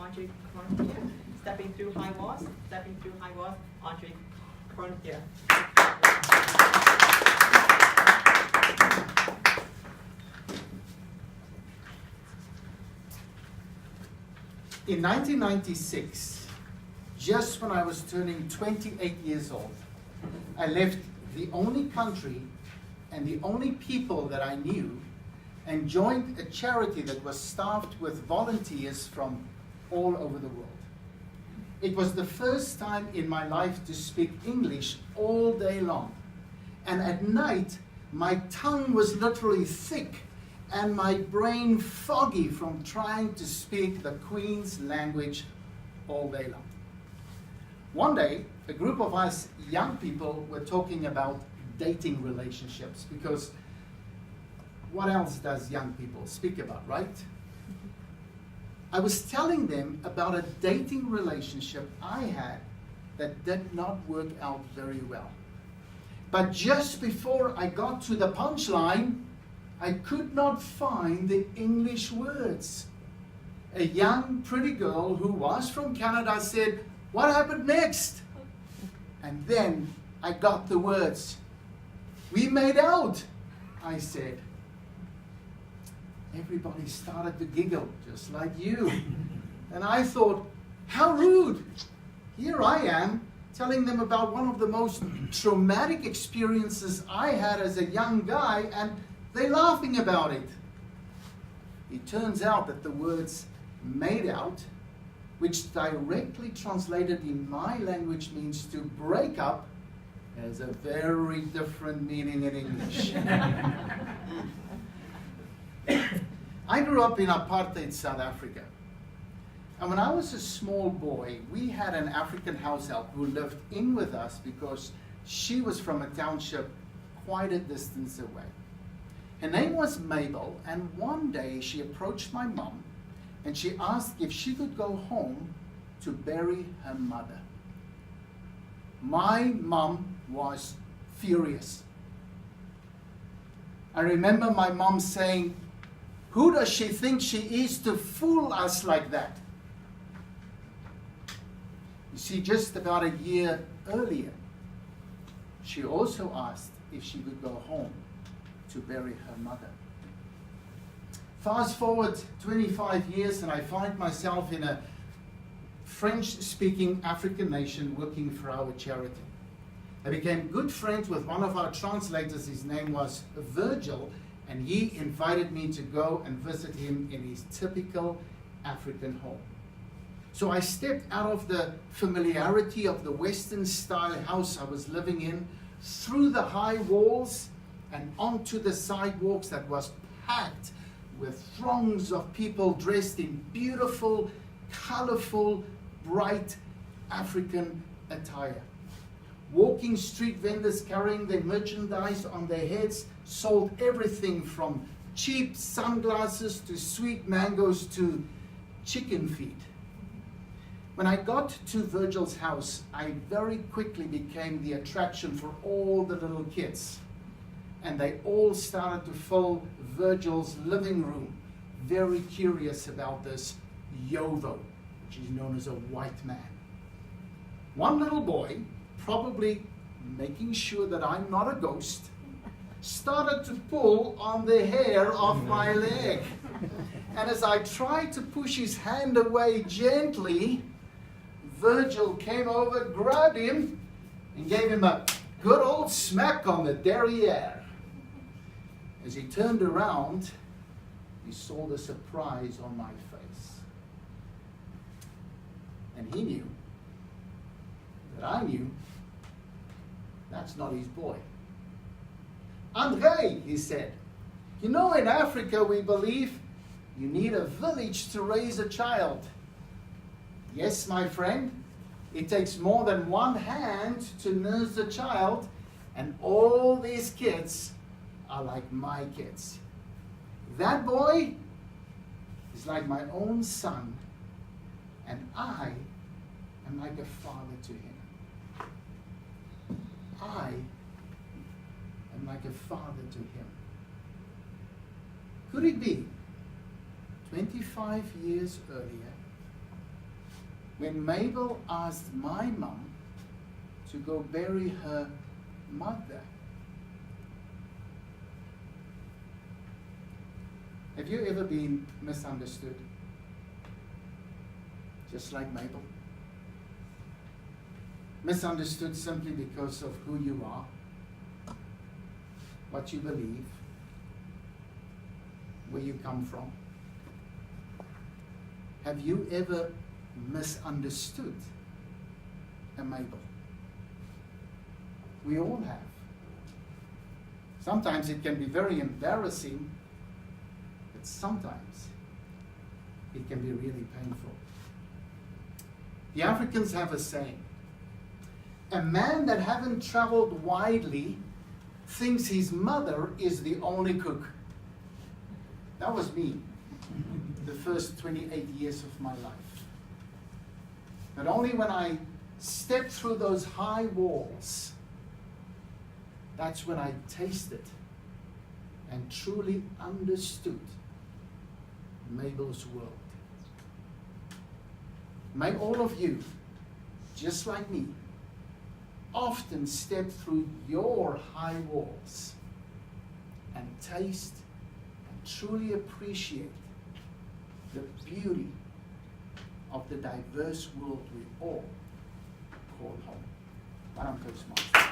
Andre Crontier. Stepping through high walls, Andre Crontier. In 1996, just when I was turning 28 years old, I left the only country and the only people that I knew and joined a charity that was staffed with volunteers from all over the world. It was the first time in my life to speak English all day long. And at night, my tongue was literally thick and my brain foggy from trying to speak the Queen's language all day long. One day, a group of us young people were talking about dating relationships, because what else does young people speak about, right? I was telling them about a dating relationship I had that did not work out very well. But just before I got to the punchline, I could not find the English words. A young, pretty girl who was from Canada said, "What happened next?" And then I got the words. "We made out," I said. Everybody started to giggle, just like you. And I thought, how rude. Here I am, telling them about one of the most traumatic experiences I had as a young guy, and they're laughing about it. It turns out that the words "made out," which directly translated in my language means to break up, has a very different meaning in English. I grew up in apartheid South Africa. And when I was a small boy, we had an African house help who lived in with us because she was from a township quite a distance away. Her name was Mabel, and one day she approached my mom and she asked if she could go home to bury her mother. My mom was furious. I remember my mom saying, "Who does she think she is to fool us like that?" You see, just about a year earlier, she also asked if she could go home to bury her mother. Fast forward 25 years and I find myself in a French-speaking African nation working for our charity. I became good friends with one of our translators. His name was Virgil, and he invited me to go and visit him in his typical African home. So I stepped out of the familiarity of the Western-style house I was living in, through the high walls and onto the sidewalks that was packed with throngs of people dressed in beautiful, colorful, bright African attire. Walking street vendors carrying their merchandise on their heads sold everything from cheap sunglasses to sweet mangoes to chicken feet. When I got to Virgil's house, I very quickly became the attraction for all the little kids. And they all started to fill Virgil's living room, very curious about this Yovo, which is known as a white man. One little boy, probably making sure that I'm not a ghost, started to pull on the hair of my leg. And as I tried to push his hand away gently, Virgil came over, grabbed him, and gave him a good old smack on the derriere. As he turned around, he saw the surprise on my face. And he knew that I knew that's not his boy. "Andre," he said, "you know, in Africa we believe you need a village to raise a child. Yes, my friend, it takes more than one hand to nurse a child, and all these kids are like my kids. That boy is like my own son, and I am like a father to him. I am like a father to him." Could it be 25 years earlier, when Mabel asked my mum to go bury her mother. Have you ever been misunderstood? Just like Mabel? Misunderstood simply because of who you are, what you believe, where you come from. Have you ever misunderstood a Mabel? We all have. Sometimes it can be very embarrassing, but sometimes it can be really painful. The Africans have a saying, a man that haven't traveled widely thinks his mother is the only cook. That was me the first 28 years of my life. But only when I stepped through those high walls, that's when I tasted and truly understood Mabel's world. May all of you, just like me, often step through your high walls and taste and truly appreciate the beauty of the diverse world we all call home. I'm Toastmasters.